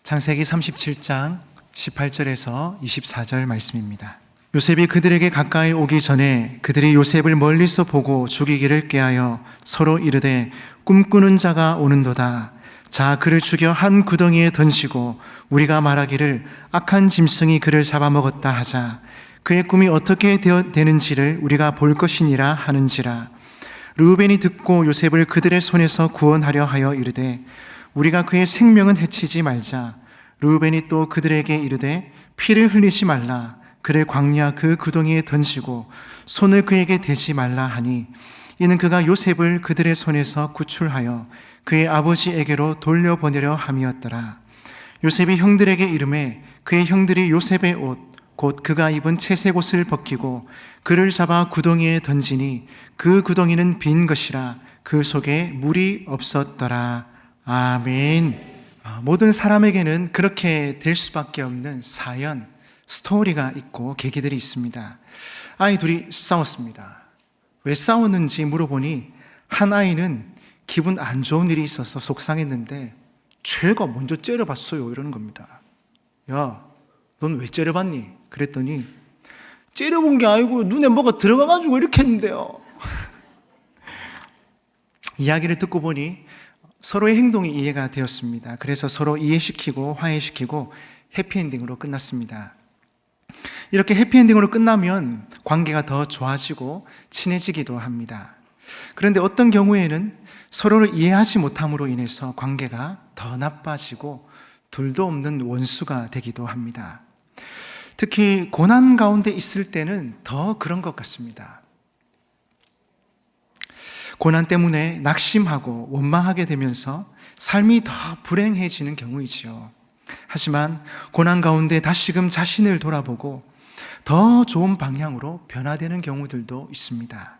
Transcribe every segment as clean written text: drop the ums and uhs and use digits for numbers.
창세기 37장 18절에서 24절 말씀입니다. 요셉이 그들에게 가까이 오기 전에 그들이 요셉을 멀리서 보고 죽이기를 꾀하여 서로 이르되 꿈꾸는 자가 오는도다. 자, 그를 죽여 한 구덩이에 던지고 우리가 말하기를 악한 짐승이 그를 잡아먹었다 하자. 그의 꿈이 어떻게 되는지를 우리가 볼 것이니라 하는지라. 르우벤이 듣고 요셉을 그들의 손에서 구원하려 하여 이르되 우리가 그의 생명은 해치지 말자. 르우벤이 또 그들에게 이르되 피를 흘리지 말라. 그를 광야 그 구덩이에 던지고 손을 그에게 대지 말라 하니 이는 그가 요셉을 그들의 손에서 구출하여 그의 아버지에게로 돌려보내려 함이었더라. 요셉이 형들에게 이르매 그의 형들이 요셉의 옷 곧 그가 입은 채색 옷을 벗기고 그를 잡아 구덩이에 던지니 그 구덩이는 빈 것이라 그 속에 물이 없었더라. 아멘. 모든 사람에게는 그렇게 될 수밖에 없는 사연, 스토리가 있고 계기들이 있습니다. 아이 둘이 싸웠습니다. 왜 싸웠는지 물어보니 한 아이는 기분 안 좋은 일이 있어서 속상했는데 죄가 먼저 째려봤어요 이러는 겁니다. 야, 넌 왜 째려봤니? 그랬더니 째려본 게 아니고 눈에 뭐가 들어가가지고 이렇게 했는데요. 이야기를 듣고 보니 서로의 행동이 이해가 되었습니다. 그래서 서로 이해시키고 화해시키고 해피엔딩으로 끝났습니다. 이렇게 해피엔딩으로 끝나면 관계가 더 좋아지고 친해지기도 합니다. 그런데 어떤 경우에는 서로를 이해하지 못함으로 인해서 관계가 더 나빠지고 둘도 없는 원수가 되기도 합니다. 특히 고난 가운데 있을 때는 더 그런 것 같습니다. 고난 때문에 낙심하고 원망하게 되면서 삶이 더 불행해지는 경우이지요. 하지만 고난 가운데 다시금 자신을 돌아보고 더 좋은 방향으로 변화되는 경우들도 있습니다.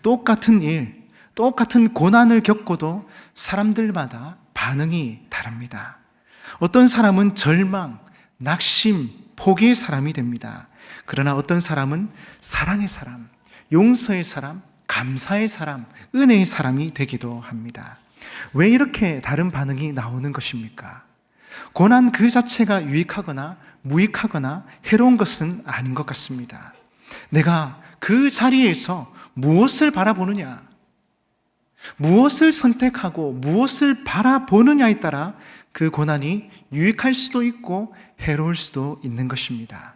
똑같은 일, 똑같은 고난을 겪고도 사람들마다 반응이 다릅니다. 어떤 사람은 절망, 낙심, 포기의 사람이 됩니다. 그러나 어떤 사람은 사랑의 사람, 용서의 사람, 감사의 사람, 은혜의 사람이 되기도 합니다. 왜 이렇게 다른 반응이 나오는 것입니까? 고난 그 자체가 유익하거나 무익하거나 해로운 것은 아닌 것 같습니다. 내가 그 자리에서 무엇을 바라보느냐, 무엇을 선택하고 무엇을 바라보느냐에 따라 그 고난이 유익할 수도 있고 해로울 수도 있는 것입니다.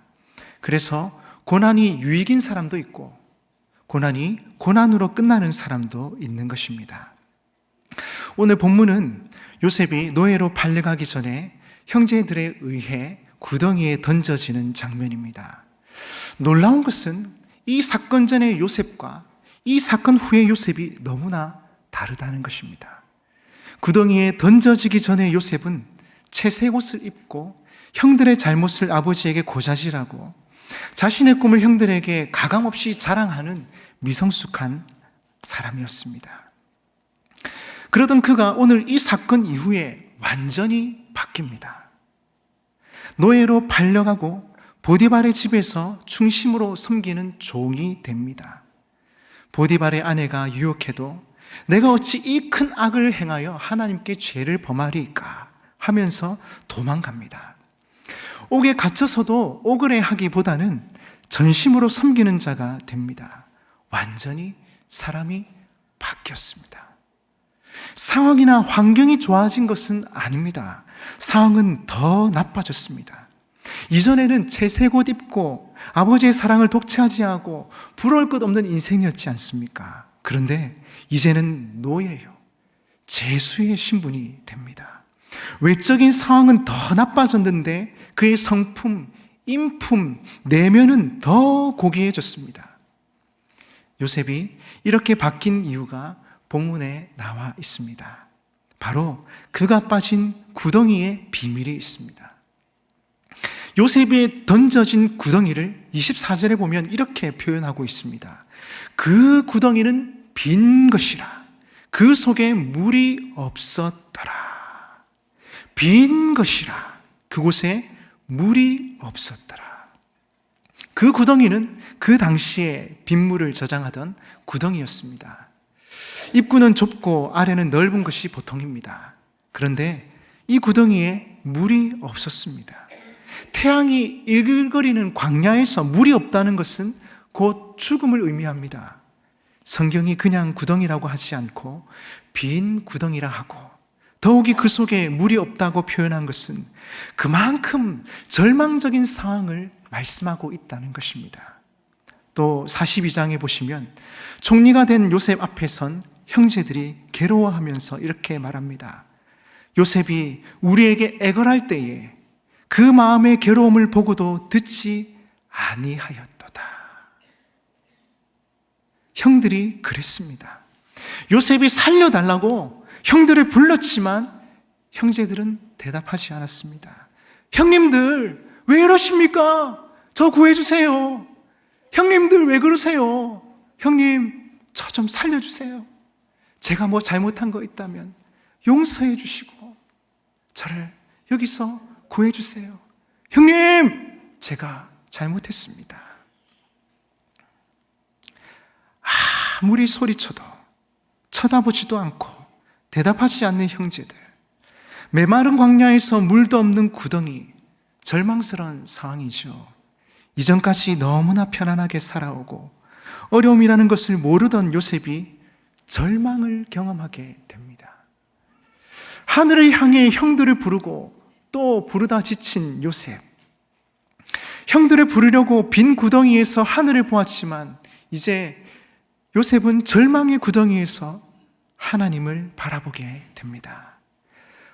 그래서 고난이 유익인 사람도 있고 고난이 고난으로 끝나는 사람도 있는 것입니다. 오늘 본문은 요셉이 노예로 팔려가기 전에 형제들에 의해 구덩이에 던져지는 장면입니다. 놀라운 것은 이 사건 전의 요셉과 이 사건 후의 요셉이 너무나 다르다는 것입니다. 구덩이에 던져지기 전에 요셉은 채색 옷을 입고 형들의 잘못을 아버지에게 고자질하고 자신의 꿈을 형들에게 가감없이 자랑하는 미성숙한 사람이었습니다. 그러던 그가 오늘 이 사건 이후에 완전히 바뀝니다. 노예로 팔려가고 보디발의 집에서 중심으로 섬기는 종이 됩니다. 보디발의 아내가 유혹해도 내가 어찌 이 큰 악을 행하여 하나님께 죄를 범하리까 하면서 도망갑니다. 옥에 갇혀서도 억울해하기보다는 전심으로 섬기는 자가 됩니다. 완전히 사람이 바뀌었습니다. 상황이나 환경이 좋아진 것은 아닙니다. 상황은 더 나빠졌습니다. 이전에는 채색 옷 입고 아버지의 사랑을 독차지하고 부러울 것 없는 인생이었지 않습니까? 그런데 이제는 노예요. 죄수의 신분이 됩니다. 외적인 상황은 더 나빠졌는데 그의 성품, 인품, 내면은 더 고귀해졌습니다. 요셉이 이렇게 바뀐 이유가 본문에 나와 있습니다. 바로 그가 빠진 구덩이의 비밀이 있습니다. 요셉이 던져진 구덩이를 24절에 보면 이렇게 표현하고 있습니다. 그 구덩이는 빈 것이라 그 속에 물이 없었더라. 빈 것이라 그곳에 물이 없었더라. 그 구덩이는 그 당시에 빗물을 저장하던 구덩이였습니다. 입구는 좁고 아래는 넓은 것이 보통입니다. 그런데 이 구덩이에 물이 없었습니다. 태양이 일글거리는 광야에서 물이 없다는 것은 곧 죽음을 의미합니다. 성경이 그냥 구덩이라고 하지 않고 빈 구덩이라 하고, 더욱이 그 속에 물이 없다고 표현한 것은 그만큼 절망적인 상황을 말씀하고 있다는 것입니다. 또 42장에 보시면 총리가 된 요셉 앞에 선 형제들이 괴로워하면서 이렇게 말합니다. 요셉이 우리에게 애걸할 때에 그 마음의 괴로움을 보고도 듣지 아니하였도다. 형들이 그랬습니다. 요셉이 살려달라고 형들을 불렀지만 형제들은 대답하지 않았습니다. 형님들 왜 이러십니까? 저 구해주세요. 형님들 왜 그러세요? 형님 저 좀 살려주세요. 제가 뭐 잘못한 거 있다면 용서해 주시고 저를 여기서 구해주세요. 형님 제가 잘못했습니다. 아무리 소리쳐도 쳐다보지도 않고 대답하지 않는 형제들, 메마른 광야에서 물도 없는 구덩이, 절망스러운 상황이죠. 이전까지 너무나 편안하게 살아오고 어려움이라는 것을 모르던 요셉이 절망을 경험하게 됩니다. 하늘을 향해 형들을 부르고 또 부르다 지친 요셉, 형들을 부르려고 빈 구덩이에서 하늘을 보았지만 이제 요셉은 절망의 구덩이에서 하나님을 바라보게 됩니다.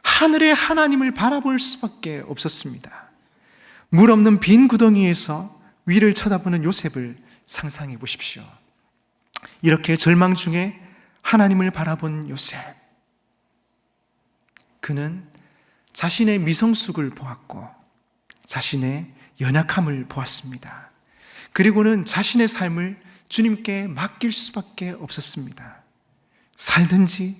하늘의 하나님을 바라볼 수밖에 없었습니다. 물 없는 빈 구덩이에서 위를 쳐다보는 요셉을 상상해 보십시오. 이렇게 절망 중에 하나님을 바라본 요셉, 그는 자신의 미성숙을 보았고 자신의 연약함을 보았습니다. 그리고는 자신의 삶을 주님께 맡길 수밖에 없었습니다. 살든지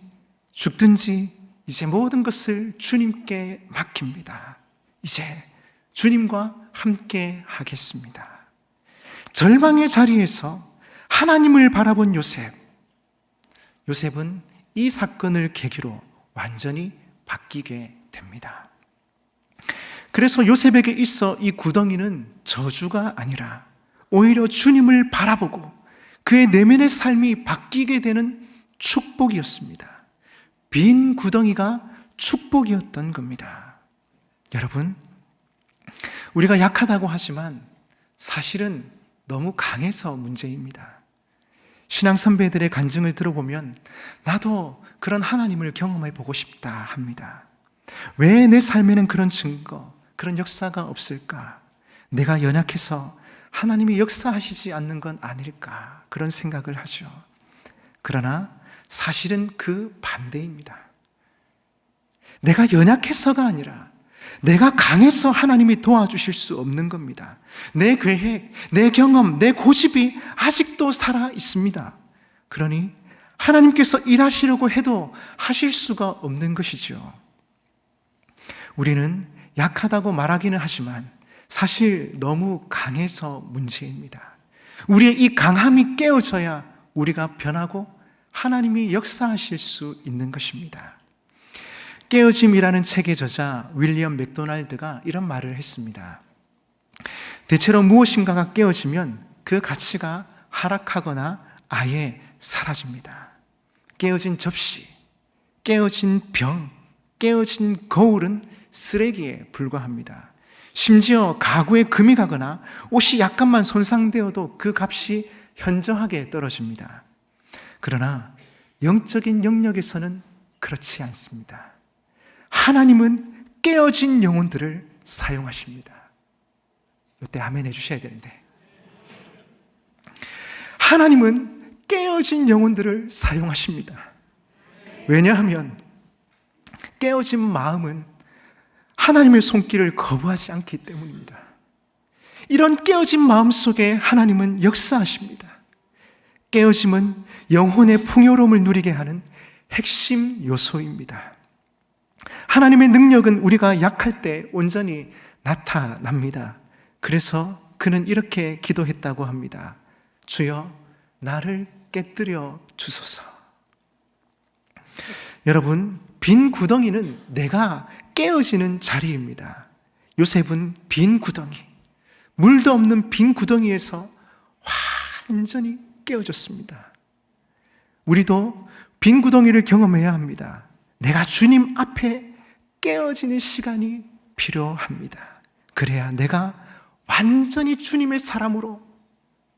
죽든지 이제 모든 것을 주님께 맡깁니다. 이제 주님과 함께 하겠습니다. 절망의 자리에서 하나님을 바라본 요셉, 요셉은 이 사건을 계기로 완전히 바뀌게 됩니다. 그래서 요셉에게 있어 이 구덩이는 저주가 아니라 오히려 주님을 바라보고 그의 내면의 삶이 바뀌게 되는 축복이었습니다. 빈 구덩이가 축복이었던 겁니다. 여러분, 우리가 약하다고 하지만 사실은 너무 강해서 문제입니다. 신앙 선배들의 간증을 들어보면 나도 그런 하나님을 경험해 보고 싶다 합니다. 왜 내 삶에는 그런 증거, 그런 역사가 없을까? 내가 연약해서 하나님이 역사하시지 않는 건 아닐까? 그런 생각을 하죠. 그러나 사실은 그 반대입니다. 내가 연약해서가 아니라 내가 강해서 하나님이 도와주실 수 없는 겁니다. 내 계획, 내 경험, 내 고집이 아직도 살아 있습니다. 그러니 하나님께서 일하시려고 해도 하실 수가 없는 것이죠. 우리는 약하다고 말하기는 하지만 사실 너무 강해서 문제입니다. 우리의 이 강함이 깨어져야 우리가 변하고 하나님이 역사하실 수 있는 것입니다. 깨어짐이라는 책의 저자 윌리엄 맥도날드가 이런 말을 했습니다. 대체로 무엇인가가 깨어지면 그 가치가 하락하거나 아예 사라집니다. 깨어진 접시, 깨어진 병, 깨어진 거울은 쓰레기에 불과합니다. 심지어 가구에 금이 가거나 옷이 약간만 손상되어도 그 값이 현저하게 떨어집니다. 그러나 영적인 영역에서는 그렇지 않습니다. 하나님은 깨어진 영혼들을 사용하십니다. 이때 아멘 해주셔야 되는데, 하나님은 깨어진 영혼들을 사용하십니다. 왜냐하면 깨어진 마음은 하나님의 손길을 거부하지 않기 때문입니다. 이런 깨어진 마음 속에 하나님은 역사하십니다. 깨어짐은 영혼의 풍요로움을 누리게 하는 핵심 요소입니다. 하나님의 능력은 우리가 약할 때 온전히 나타납니다. 그래서 그는 이렇게 기도했다고 합니다. 주여, 나를 깨뜨려 주소서. 여러분, 빈 구덩이는 내가 깨어지는 자리입니다. 요셉은 빈 구덩이, 물도 없는 빈 구덩이에서 완전히 깨어졌습니다. 우리도 빈 구덩이를 경험해야 합니다. 내가 주님 앞에 깨어지는 시간이 필요합니다. 그래야 내가 완전히 주님의 사람으로,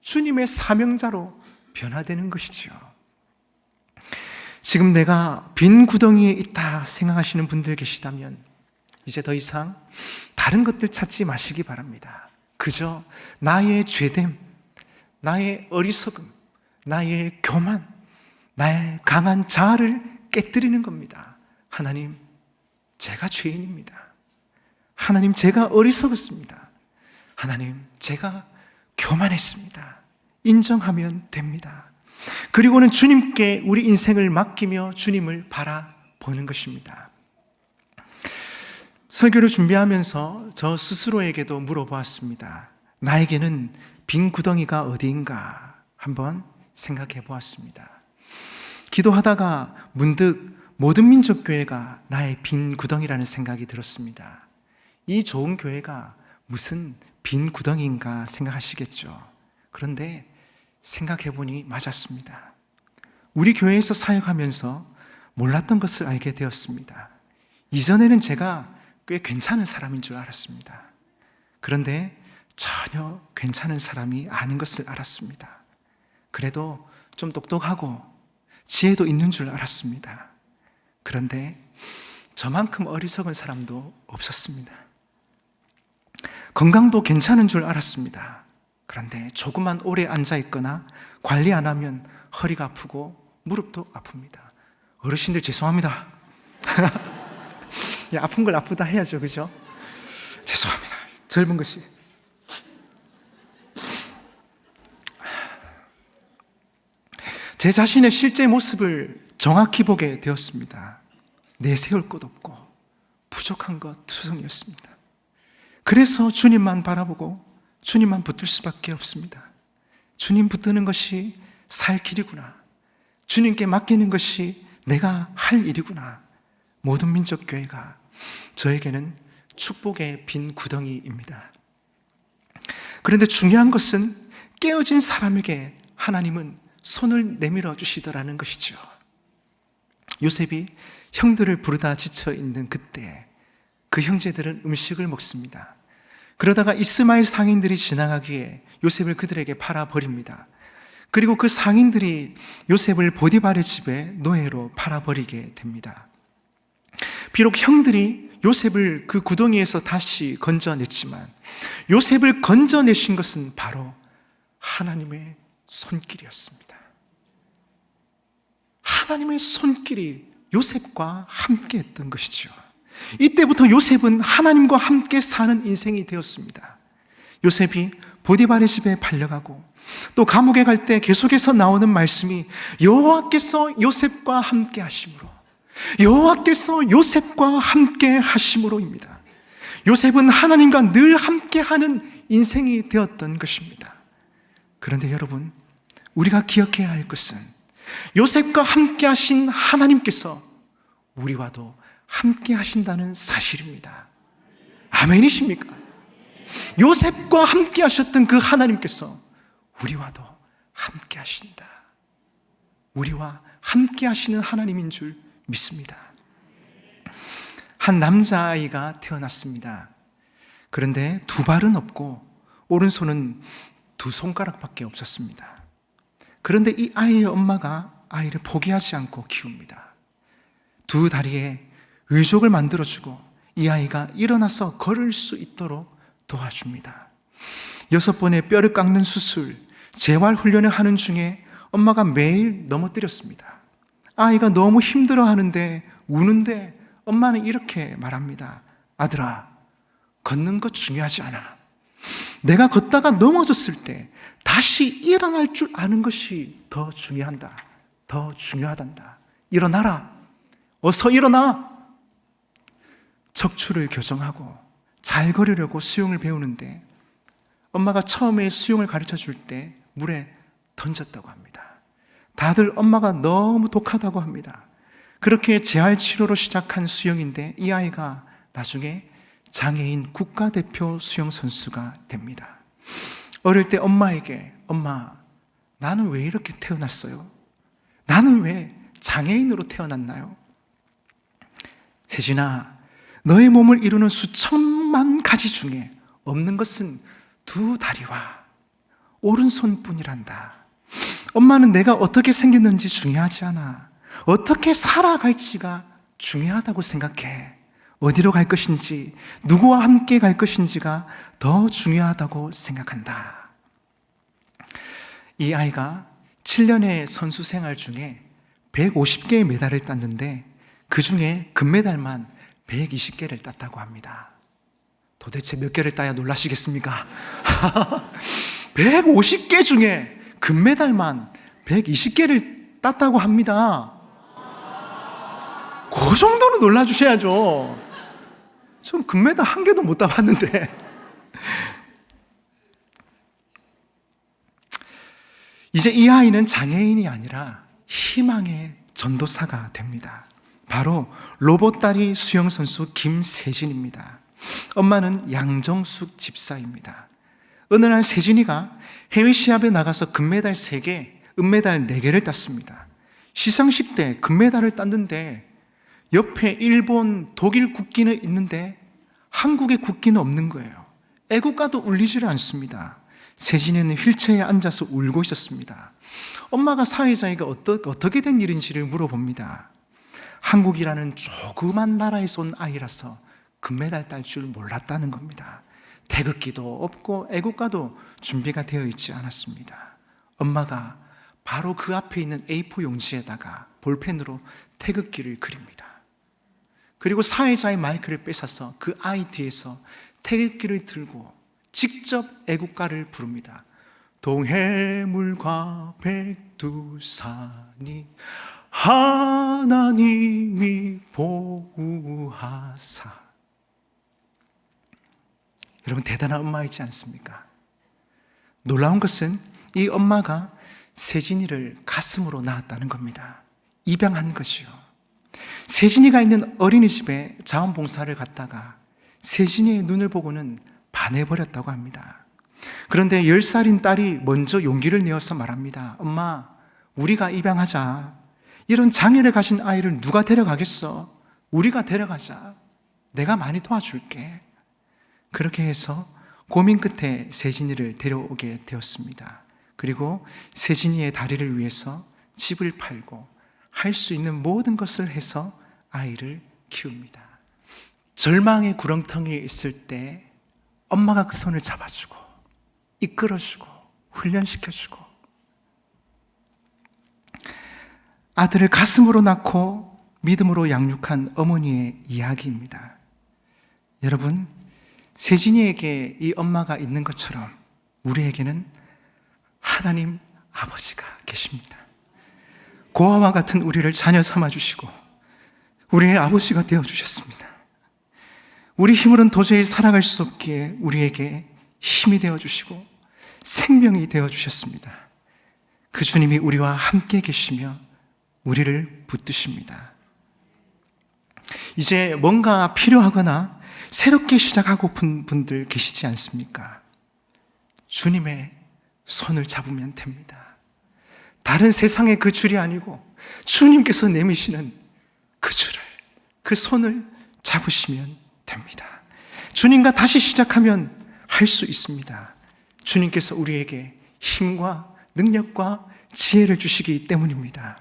주님의 사명자로 변화되는 것이죠. 지금 내가 빈 구덩이에 있다 생각하시는 분들 계시다면 이제 더 이상 다른 것들 찾지 마시기 바랍니다. 그저 나의 죄됨, 나의 어리석음, 나의 교만, 나의 강한 자아를 깨뜨리는 겁니다. 하나님, 제가 죄인입니다. 하나님, 제가 어리석었습니다. 하나님, 제가 교만했습니다. 인정하면 됩니다. 그리고는 주님께 우리 인생을 맡기며 주님을 바라보는 것입니다. 설교를 준비하면서 저 스스로에게도 물어보았습니다. 나에게는 빈 구덩이가 어디인가 한번 생각해 보았습니다. 기도하다가 문득 모든 민족교회가 나의 빈 구덩이라는 생각이 들었습니다. 이 좋은 교회가 무슨 빈 구덩이인가 생각하시겠죠. 그런데 생각해보니 맞았습니다. 우리 교회에서 사역하면서 몰랐던 것을 알게 되었습니다. 이전에는 제가 꽤 괜찮은 사람인 줄 알았습니다. 그런데 전혀 괜찮은 사람이 아닌 것을 알았습니다. 그래도 좀 똑똑하고 지혜도 있는 줄 알았습니다. 그런데 저만큼 어리석은 사람도 없었습니다. 건강도 괜찮은 줄 알았습니다. 그런데 조금만 오래 앉아있거나 관리 안 하면 허리가 아프고 무릎도 아픕니다. 어르신들 죄송합니다. 아픈 걸 아프다 해야죠, 그죠? 죄송합니다. 젊은 것이. 제 자신의 실제 모습을 정확히 보게 되었습니다. 내세울 것 없고 부족한 것 투성이었습니다. 그래서 주님만 바라보고 주님만 붙들 수밖에 없습니다. 주님 붙드는 것이 살 길이구나. 주님께 맡기는 것이 내가 할 일이구나. 모든 민족교회가 저에게는 축복의 빈 구덩이입니다. 그런데 중요한 것은 깨어진 사람에게 하나님은 손을 내밀어 주시더라는 것이죠. 요셉이 형들을 부르다 지쳐 있는 그때 그 형제들은 음식을 먹습니다. 그러다가 이스마엘 상인들이 지나가기에 요셉을 그들에게 팔아버립니다. 그리고 그 상인들이 요셉을 보디발의 집에 노예로 팔아버리게 됩니다. 비록 형들이 요셉을 그 구덩이에서 다시 건져냈지만 요셉을 건져내신 것은 바로 하나님의 손길이었습니다. 하나님의 손길이 요셉과 함께 했던 것이죠. 이때부터 요셉은 하나님과 함께 사는 인생이 되었습니다. 요셉이 보디발의 집에 팔려가고 또 감옥에 갈 때 계속해서 나오는 말씀이 여호와께서 요셉과 함께 하심으로, 여호와께서 요셉과 함께 하심으로입니다. 요셉은 하나님과 늘 함께하는 인생이 되었던 것입니다. 그런데 여러분, 우리가 기억해야 할 것은 요셉과 함께 하신 하나님께서 우리와도 함께 하신다는 사실입니다. 아멘이십니까? 요셉과 함께 하셨던 그 하나님께서 우리와도 함께 하신다. 우리와 함께 하시는 하나님인 줄 믿습니다. 한 남자아이가 태어났습니다. 그런데 두 발은 없고 오른손은 두 손가락밖에 없었습니다. 그런데 이 아이의 엄마가 아이를 포기하지 않고 키웁니다. 두 다리에 의족을 만들어주고 이 아이가 일어나서 걸을 수 있도록 도와줍니다. 6번의 뼈를 깎는 수술, 재활 훈련을 하는 중에 엄마가 매일 넘어뜨렸습니다. 아이가 너무 힘들어하는데 우는데 엄마는 이렇게 말합니다. 아들아, 걷는 것 중요하지 않아. 내가 걷다가 넘어졌을 때 다시 일어날 줄 아는 것이 더 중요하다. 더 중요하단다. 일어나라. 어서 일어나. 척추를 교정하고 잘 걸으려고 수영을 배우는데 엄마가 처음에 수영을 가르쳐 줄 때 물에 던졌다고 합니다. 다들 엄마가 너무 독하다고 합니다. 그렇게 재활치료로 시작한 수영인데 이 아이가 나중에 장애인 국가대표 수영선수가 됩니다. 어릴 때 엄마에게, 엄마, 나는 왜 이렇게 태어났어요? 나는 왜 장애인으로 태어났나요? 세진아, 너의 몸을 이루는 수천만 가지 중에 없는 것은 두 다리와 오른손뿐이란다. 엄마는 내가 어떻게 생겼는지 중요하지 않아. 어떻게 살아갈지가 중요하다고 생각해. 어디로 갈 것인지, 누구와 함께 갈 것인지가 더 중요하다고 생각한다. 이 아이가 7년의 선수 생활 중에 150개의 메달을 땄는데 그 중에 금메달만 120개를 땄다고 합니다. 도대체 몇 개를 따야 놀라시겠습니까? 150개 중에 금메달만 120개를 땄다고 합니다. 그 정도는 놀라주셔야죠. 전 금메달 한 개도 못 따봤는데. 이제 이 아이는 장애인이 아니라 희망의 전도사가 됩니다. 바로 로봇다리 수영선수 김세진입니다. 엄마는 양정숙 집사입니다. 어느 날 세진이가 해외 시합에 나가서 금메달 3개, 은메달 4개를 땄습니다. 시상식 때 금메달을 땄는데 옆에 일본, 독일 국기는 있는데 한국의 국기는 없는 거예요. 애국가도 울리지를 않습니다. 세진이는 휠체어에 앉아서 울고 있었습니다. 엄마가 사회자에게 어떻게 된 일인지를 물어봅니다. 한국이라는 조그만 나라에서 온 아이라서 금메달 딸 줄 몰랐다는 겁니다. 태극기도 없고 애국가도 준비가 되어 있지 않았습니다. 엄마가 바로 그 앞에 있는 A4 용지에다가 볼펜으로 태극기를 그립니다. 그리고 사회자의 마이크를 뺏어서 그 아이 뒤에서 태극기를 들고 직접 애국가를 부릅니다. 동해물과 백두산이 하나님이 보호하사. 여러분, 대단한 엄마이지 않습니까? 놀라운 것은 이 엄마가 세진이를 가슴으로 낳았다는 겁니다. 입양한 것이요. 세진이가 있는 어린이집에 자원봉사를 갔다가 세진이의 눈을 보고는 반해버렸다고 합니다. 그런데 10살인 딸이 먼저 용기를 내어서 말합니다. 엄마, 우리가 입양하자. 이런 장애를 가진 아이를 누가 데려가겠어? 우리가 데려가자. 내가 많이 도와줄게. 그렇게 해서 고민 끝에 세진이를 데려오게 되었습니다. 그리고 세진이의 다리를 위해서 집을 팔고 할 수 있는 모든 것을 해서 아이를 키웁니다. 절망의 구렁텅이에 있을 때 엄마가 그 손을 잡아주고 이끌어주고 훈련시켜주고 아들을 가슴으로 낳고 믿음으로 양육한 어머니의 이야기입니다. 여러분, 세진이에게 이 엄마가 있는 것처럼 우리에게는 하나님 아버지가 계십니다. 고아와 같은 우리를 자녀 삼아주시고 우리의 아버지가 되어주셨습니다. 우리 힘으로는 도저히 살아갈 수 없기에 우리에게 힘이 되어주시고 생명이 되어주셨습니다. 그 주님이 우리와 함께 계시며 우리를 붙드십니다. 이제 뭔가 필요하거나 새롭게 시작하고픈 분들 계시지 않습니까? 주님의 손을 잡으면 됩니다. 다른 세상의 그 줄이 아니고 주님께서 내미시는 그 줄을, 그 손을 잡으시면 됩니다. 주님과 다시 시작하면 할 수 있습니다. 주님께서 우리에게 힘과 능력과 지혜를 주시기 때문입니다.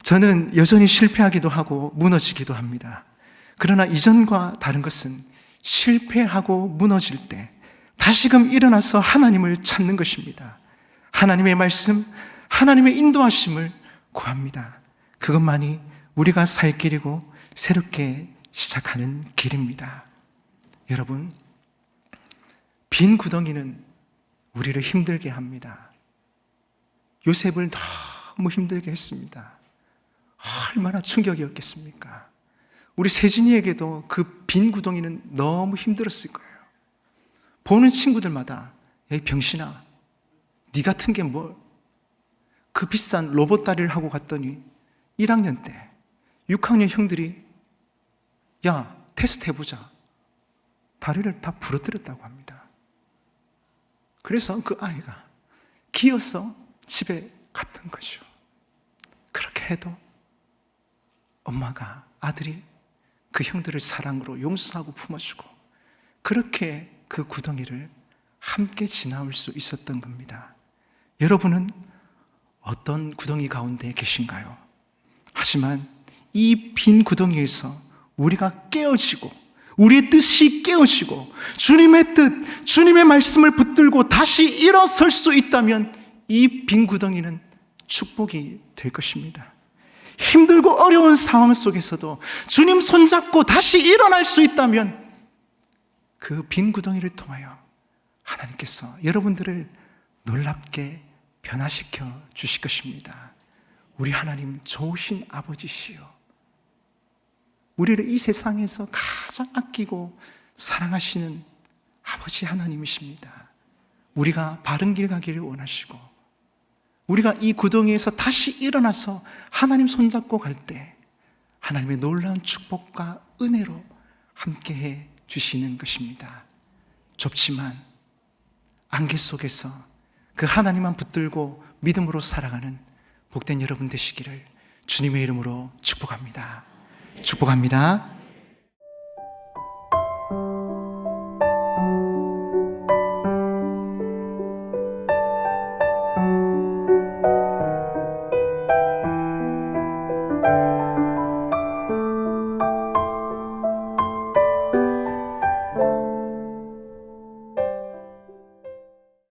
저는 여전히 실패하기도 하고 무너지기도 합니다. 그러나 이전과 다른 것은 실패하고 무너질 때 다시금 일어나서 하나님을 찾는 것입니다. 하나님의 말씀, 하나님의 인도하심을 구합니다. 그것만이 우리가 살 길이고 새롭게 시작하는 길입니다. 여러분, 빈 구덩이는 우리를 힘들게 합니다. 요셉을 너무 힘들게 했습니다. 얼마나 충격이었겠습니까? 우리 세진이에게도 그 빈 구덩이는 너무 힘들었을 거예요. 보는 친구들마다 야, 이 병신아, 네 같은 게 뭘? 그 비싼 로봇 다리를 하고 갔더니 1학년 때 6학년 형들이 야, 테스트 해보자. 다리를 다 부러뜨렸다고 합니다. 그래서 그 아이가 기어서 집에 갔던 거죠. 그렇게 해도 엄마가 아들이 그 형들을 사랑으로 용서하고 품어주고 그렇게 그 구덩이를 함께 지나올 수 있었던 겁니다. 여러분은 어떤 구덩이 가운데 계신가요? 하지만 이 빈 구덩이에서 우리가 깨어지고 우리의 뜻이 깨어지고 주님의 뜻, 주님의 말씀을 붙들고 다시 일어설 수 있다면 이 빈 구덩이는 축복이 될 것입니다. 힘들고 어려운 상황 속에서도 주님 손잡고 다시 일어날 수 있다면 그 빈 구덩이를 통하여 하나님께서 여러분들을 놀랍게 변화시켜 주실 것입니다. 우리 하나님 좋으신 아버지시요, 우리를 이 세상에서 가장 아끼고 사랑하시는 아버지 하나님이십니다. 우리가 바른 길 가기를 원하시고 우리가 이 구덩이에서 다시 일어나서 하나님 손잡고 갈 때 하나님의 놀라운 축복과 은혜로 함께해 주시는 것입니다. 좁지만 안개 속에서 그 하나님만 붙들고 믿음으로 살아가는 복된 여러분 되시기를 주님의 이름으로 축복합니다. 축복합니다.